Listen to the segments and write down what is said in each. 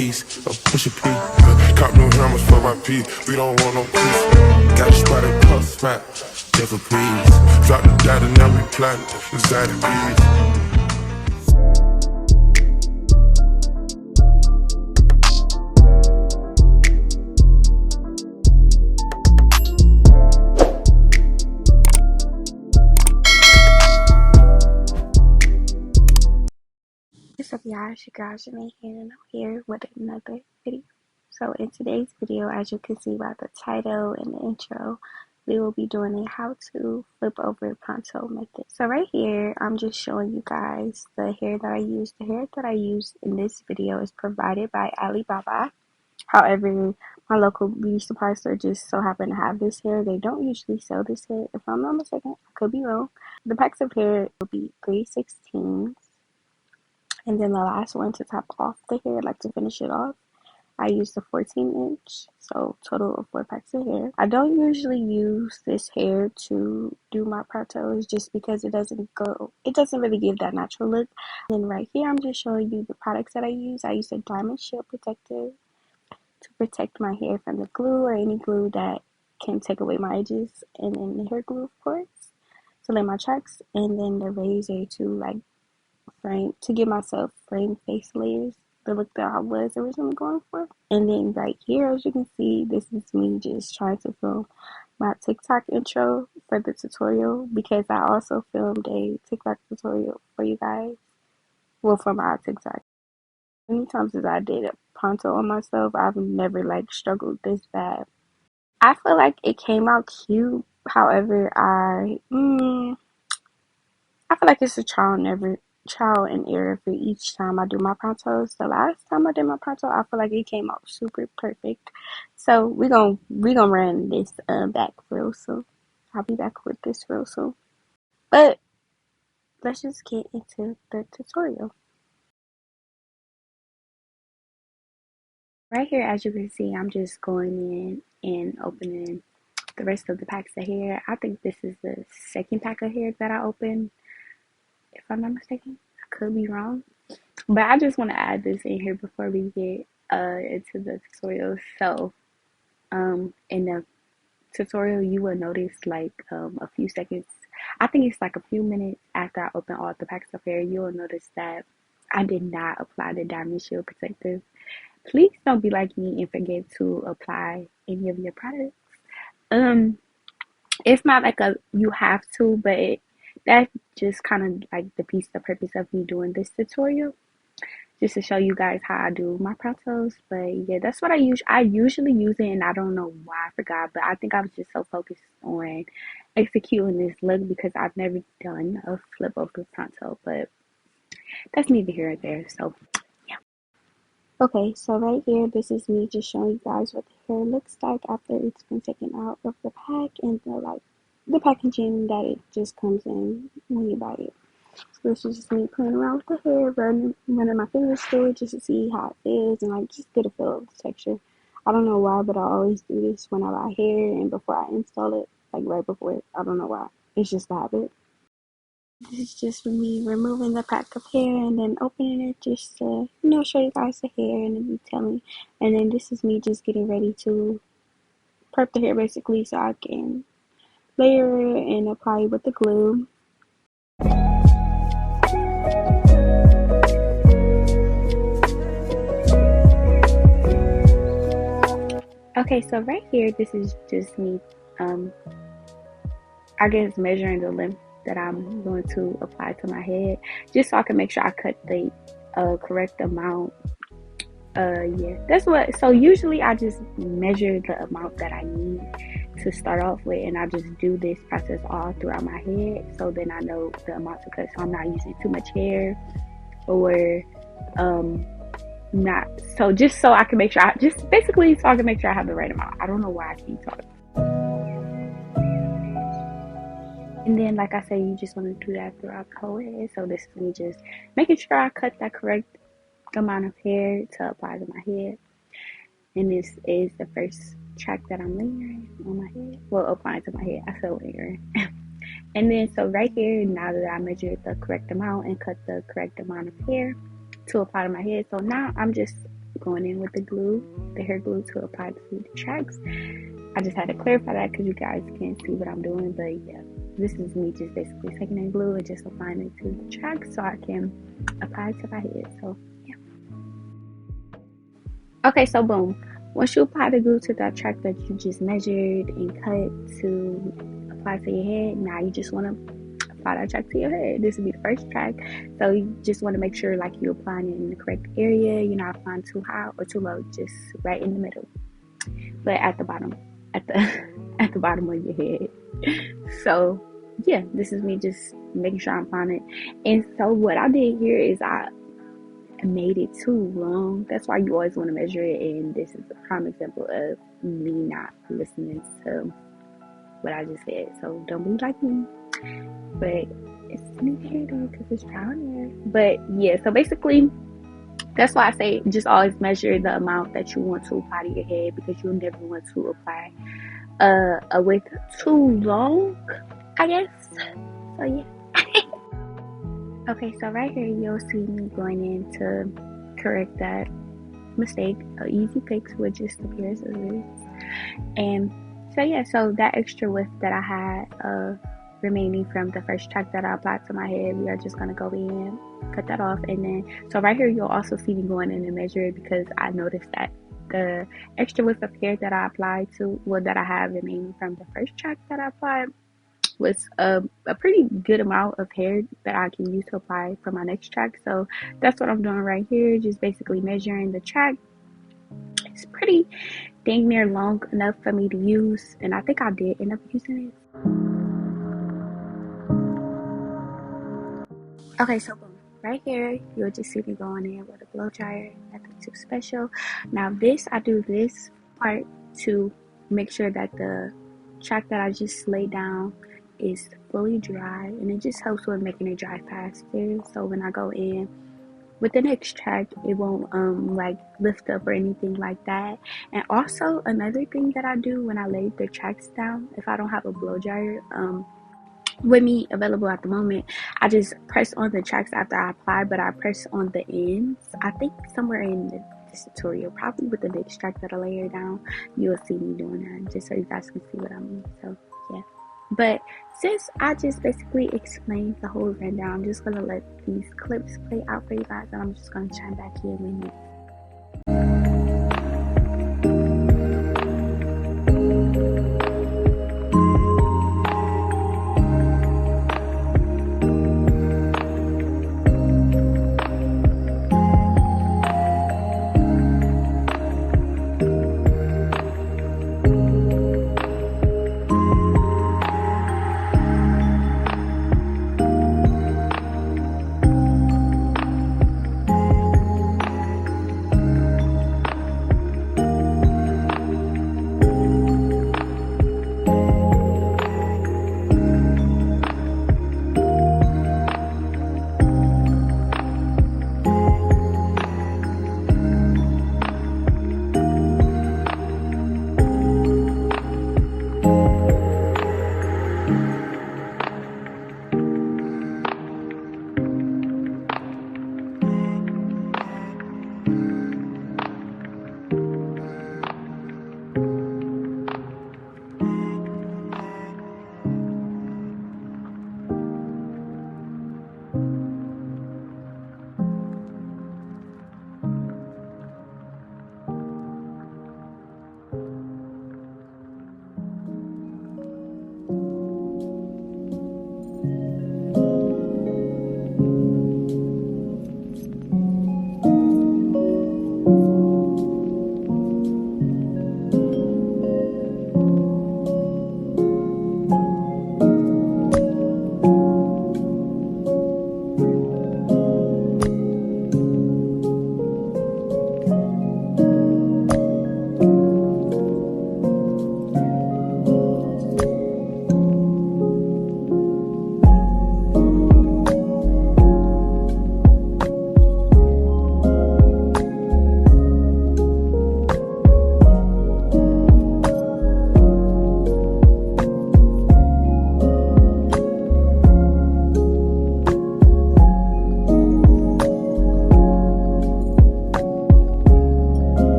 piece, a push a P. Cop no hammers for my P, we don't want no peace. Got a spot at puff smack, just a please. Drop the data, now we plotting, inside the bees. What's up, y'all? It's your girl Janae here, and I'm here with another video. So in today's video, as you can see by the title and the intro, we will be doing a how to flip over pronto method. So right here, I'm just showing you guys the hair that I use. The hair that I use in this video is provided by Alibaba. However, my local beauty supply store just so happened to have this hair. They don't usually sell this hair. If I'm not mistaken, I could be wrong. The packs of hair will be 3/16. And then the last one to top off the hair, like to finish it off, I used the 14-inch, so total of 4 packs of hair. I don't usually use this hair to do my prontos just because it doesn't really give that natural look. And then right here, I'm just showing you the products that I use. I use a diamond shield protector to protect my hair from the glue or any glue that can take away my edges. And then the hair glue, of course, to lay my tracks. And then the razor to frame to give myself frame face layers, the look that I was originally going for. And then right here, as you can see, this is me just trying to film my TikTok intro for the tutorial, because I also filmed a TikTok tutorial for you guys, well, for my TikTok. Many times as I did a pronto on myself, I've never struggled this bad. I feel like it came out cute. However, I feel like it's a trial and error for each time I do my prontos. The last time I did my pronto, I feel like it came out super perfect. So we gonna run this back real soon. I'll be back with this real soon. But let's just get into the tutorial. Right here, as you can see, I'm just going in and opening the rest of the packs of hair. I think this is the second pack of hair that I opened, if I'm not mistaken. I could be wrong. But I just want to add this in here before we get into the tutorial. So, in the tutorial, you will notice a few seconds. I think it's like a few minutes after I open all the packs of hair, you will notice that I did not apply the Diamond Shield Protective. Please don't be like me and forget to apply any of your products. It's not like you have to, but that's just kind of like the purpose of me doing this tutorial, just to show you guys how I do my prontos. But yeah, that's what I usually use it, and I don't know why I forgot, but I think I was just so focused on executing this look because I've never done a flip over pronto. But that's neither here nor there. So yeah. Okay, so right here, this is me just showing you guys what the hair looks like after it's been taken out of the pack and the packaging that it just comes in when you buy it. So this is just me playing around with the hair, running my fingers through it just to see how it feels and just get a feel of the texture. I don't know why, but I always do this when I buy hair and before I install it, right before it. I don't know why. It's just a habit. This is just me removing the pack of hair and then opening it just to, show you guys the hair and then detailing. And then this is me just getting ready to prep the hair basically so I can layer it and apply it with the glue. Okay, so right here, this is just me, I guess measuring the length that I'm going to apply to my head, just so I can make sure I cut the correct amount. Yeah, that's what, so usually I just measure the amount that I need to start off with, and I just do this process all throughout my head, so then I know the amount to cut, so I'm not using too much hair, or not, so just so I can make sure so I can make sure I have the right amount. I don't know why I keep talking. And then, like I said, you just want to do that throughout the whole head. So this is me just making sure I cut that correct amount of hair to apply to my head. And this is the first track that I'm layering on my head. Well, applying to my head. I feel layering. And then, so right here, now that I measured the correct amount and cut the correct amount of hair to apply to my head, so now I'm just going in with the glue, the hair glue, to apply to the tracks. I just had to clarify that because you guys can't see what I'm doing, but yeah, this is me just basically taking in glue and just applying it to the tracks so I can apply it to my head. So yeah. Okay, so boom. Once you apply the glue to that track that you just measured and cut to apply to your head, now you just want to apply that track to your head. This will be the first track. So you just want to make sure like you're applying it in the correct area. You're not applying too high or too low, just right in the middle. But at the bottom, at the at the bottom of your head. So yeah, this is me just making sure I'm applying it. And so what I did here is I made it too long. That's why you always want to measure it, and this is a prime example of me not listening to what I just said. So don't be like me. But it's new hair though, because it's brown hair. But yeah, so basically that's why I say just always measure the amount that you want to apply to your head, because you'll never want to apply a width too long, I guess. So yeah. Okay, so right here you'll see me going in to correct that mistake. An easy fix with just a pair of scissors. And so yeah, so that extra width that I had remaining from the first track that I applied to my head, we are just gonna go in, cut that off. And then so right here you'll also see me going in and measure it, because I noticed that the extra width of hair that I applied to, well, that I have remaining from the first track that I applied, was a pretty good amount of hair that I can use to apply for my next track. So that's what I'm doing right here, just basically measuring the track. It's pretty dang near long enough for me to use, and I think I did end up using it. Okay, so boom, right here you'll just see me going in with a blow dryer, nothing too special. Now this, I do this part to make sure that the track that I just laid down is fully dry, and it just helps with making it dry faster. So when I go in with the next track, it won't like lift up or anything like that. And also another thing that I do when I lay the tracks down, if I don't have a blow dryer with me available at the moment, I just press on the tracks after I apply, but I press on the ends. I think somewhere in this tutorial, probably with the next track that I layer down, you'll see me doing that, just so you guys can see what I mean. So yeah. But since I just basically explained the whole rundown, I'm just gonna let these clips play out for you guys, and I'm just gonna chime back in with you.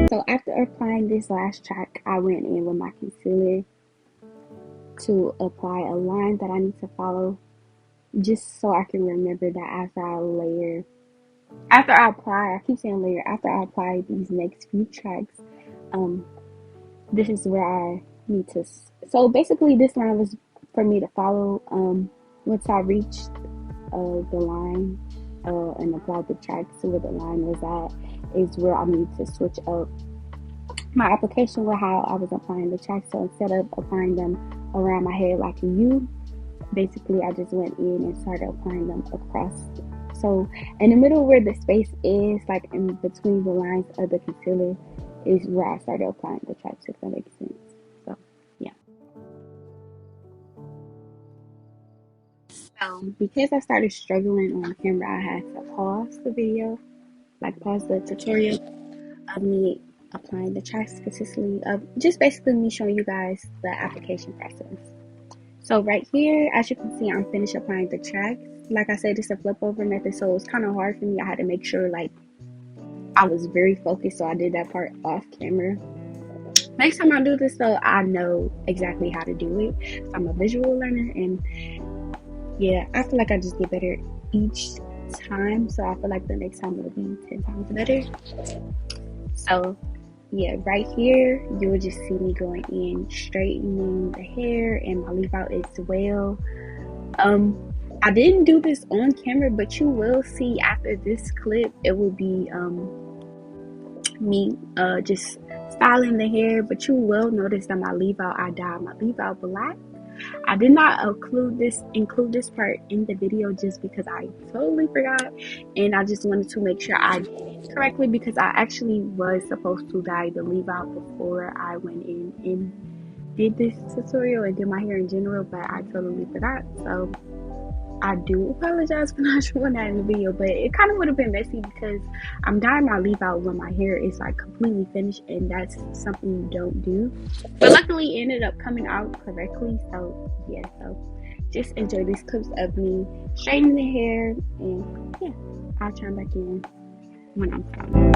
So after applying this last track, I went in with my concealer to apply a line that I need to follow, just so I can remember that after I apply, I keep saying layer, after I apply these next few tracks, um, this is where I need to, so basically this line was for me to follow. Once I reached the line and applied the tracks to where the line was at, is where I need to switch up my application with how I was applying the tracks. So instead of applying them around my head like a U, basically I just went in and started applying them across. So in the middle where the space is, like in between the lines of the concealer, is where I started applying the tracks, if that makes sense. So yeah. So because I started struggling on camera, I had to pause the video, like pause the tutorial of me applying the tracks consistently, of just basically me showing you guys the application process. So right here, as you can see, I'm finished applying the tracks. Like I said, it's a flip over method, so it's kind of hard for me. I had to make sure like I was very focused, so I did that part off camera. Next time I do this, though, I know exactly how to do it. So I'm a visual learner, and yeah, I feel like I just get better each time. So I feel like the next time will be 10 times better. So yeah, right here, you will just see me going in, straightening the hair and my leave out as well. I didn't do this on camera, but you will see after this clip, it will be me just styling the hair. But you will notice that my leave out, I dyed my leave out black. I did not include this part in the video just because I totally forgot, and I just wanted to make sure I did it correctly, because I actually was supposed to dye the leave out before I went in and did this tutorial and did my hair in general, but I totally forgot. So I do apologize for not showing that in the video, but it kind of would have been messy because I'm dyeing my leave out when my hair is like completely finished, and that's something you don't do. But luckily it ended up coming out correctly. So yeah, so just enjoy these clips of me straightening the hair, and yeah, I'll chime back in when I'm done.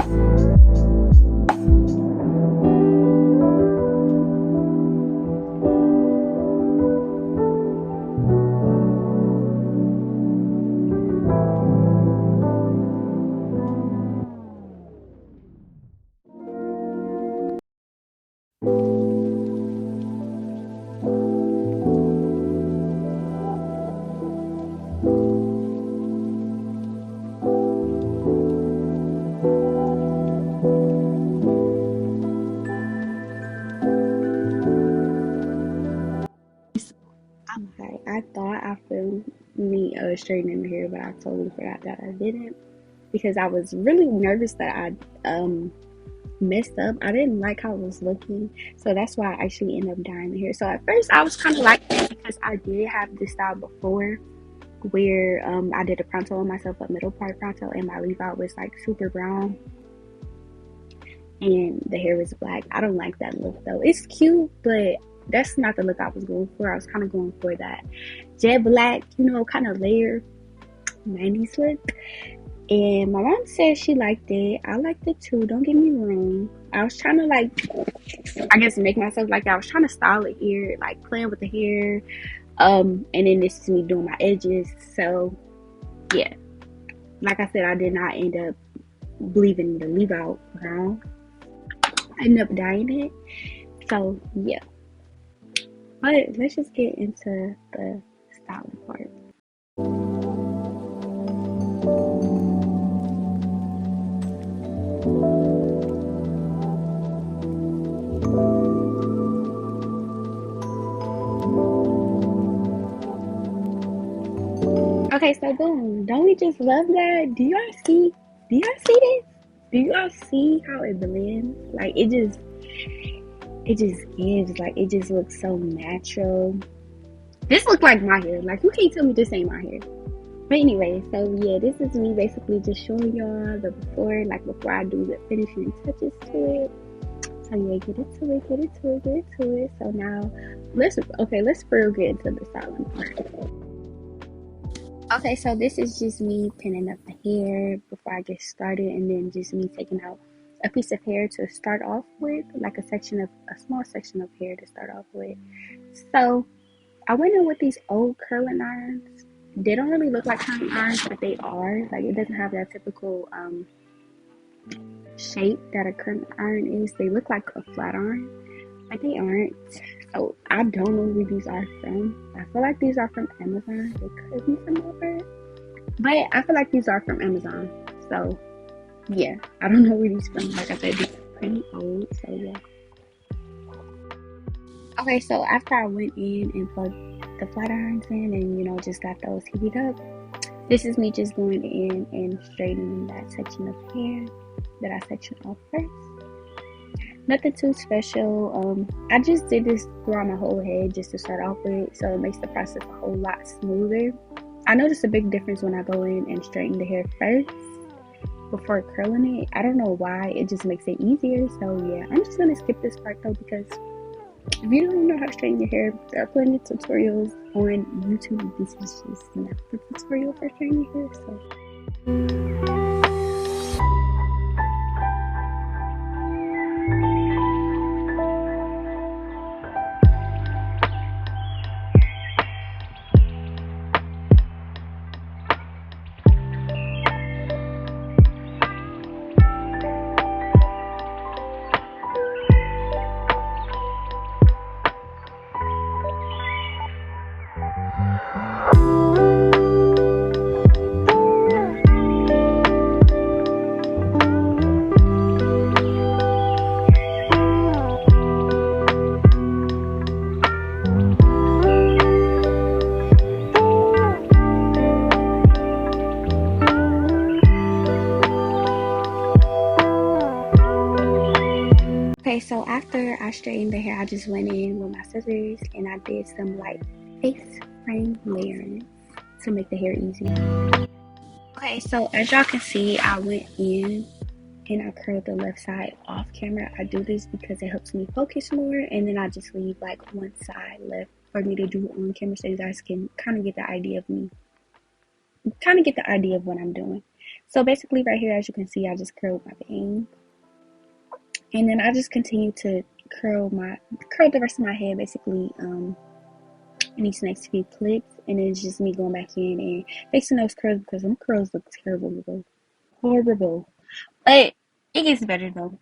Okay, I thought I filmed me straightening the hair, but I totally forgot that I didn't, because I was really nervous that I messed up. I didn't like how it was looking, so that's why I actually ended up dyeing the hair. So at first I was kind of like it, because I did have this style before where I did a pronto on myself, a middle part pronto, and my leave out was like super brown and the hair was black. I don't like that look though. It's cute, but that's not the look I was going for. I was kind of going for that jet black, you know, kind of layer 90s look. And my mom said she liked it. I liked it too, don't get me wrong. I was trying to, like, I guess make myself like that. I was trying to style it here, like playing with the hair. And then this is me doing my edges. So yeah, like I said, I did not end up leaving the leave out brown. I ended up dyeing it. So yeah, but let's just get into the styling part. Okay, so boom, don't we just love that? Do y'all see this? Do y'all see how it blends? Like it just gives, like, it just looks so natural. This looks like my hair. Like, you can't tell me this ain't my hair. But anyway, so yeah, this is me basically just showing y'all the before, like before I do the finishing touches to it. So yeah, get into it. So now let's for real get into the styling part. Okay, so this is just me pinning up the hair before I get started, and then just me taking out a piece of hair to start off with, like a small section of hair to start off with. So I went in with these old curling irons. They don't really look like curling irons, but they are. Like, it doesn't have that typical shape that a curling iron is. They look like a flat iron, but they aren't. So I don't know where these are from. I feel like these are from Amazon. They could be from over, but I feel like these are from Amazon. So yeah, I don't know where these from. Like I said, these are pretty old. So yeah. Okay, so after I went in and plugged the flat irons in and just got those heated up, this is me just going in and straightening that section of hair that I sectioned off first. Nothing too special. I just did this throughout my whole head just to start off with, so it makes the process a whole lot smoother. I noticed a big difference when I go in and straighten the hair first before curling it. I don't know why, it just makes it easier. So yeah, I'm just gonna skip this part though, because if you don't know how to straighten your hair, there are plenty of tutorials on YouTube. This is just not the tutorial for straightening your hair. So okay, so after I straightened the hair, I just went in with my scissors and I did some light face frame layering to make the hair easy. Okay, so as y'all can see, I went in and I curled the left side off camera. I do this because it helps me focus more, and then I just leave like one side left for me to do on camera so you guys can kind of get the idea of what I'm doing. So basically right here, as you can see, I just curled my bang, and then I just continue to curl the rest of my hair basically in these next few clips, and then it's just me going back in and fixing those curls because them curls look terrible, horrible, but it gets better though.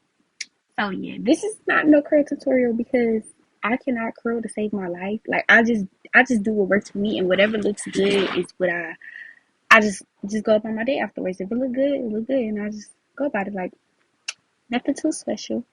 So yeah, this is not no curl tutorial because I cannot curl to save my life. Like I just do what works for me, and whatever looks good is what I just go about my day afterwards. If it look good, it look good, and I just go about it. Like, nothing too special.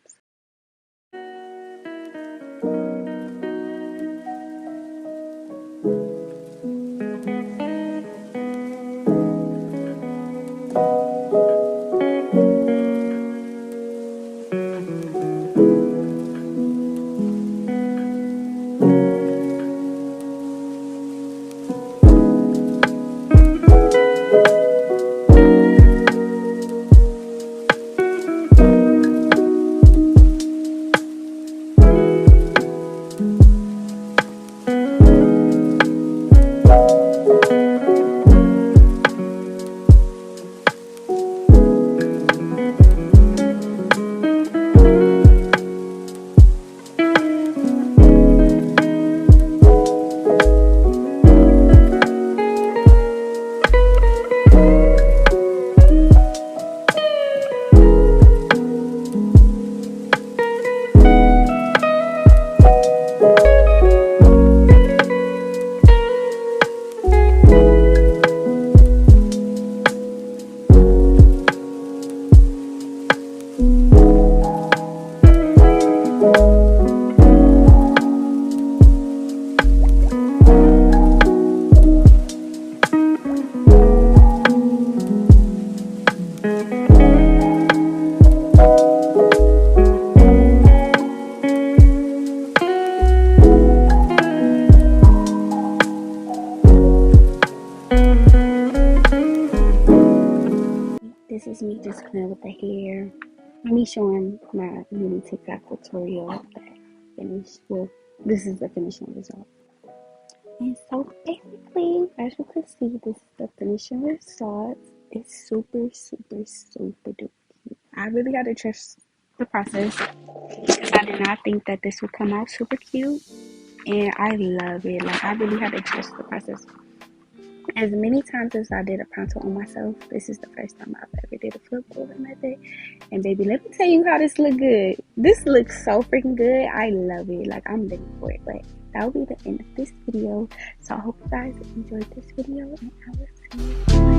This is me just playing with the hair. Me showing my mini TikTok tutorial that finished. Well, this is the finished result. And so basically, as you can see, this is the finishing result. It's super, super, super duper cute. I really had to trust the process because I did not think that this would come out super cute. And I love it. Like, I really had to trust the process. As many times as I did a pronto on myself, this is the first time I've ever did a flip over method. And baby, let me tell you how this look good. This looks so freaking good. I love it. Like, I'm living for it. But that will be the end of this video. So I hope you guys enjoyed this video, and I will see you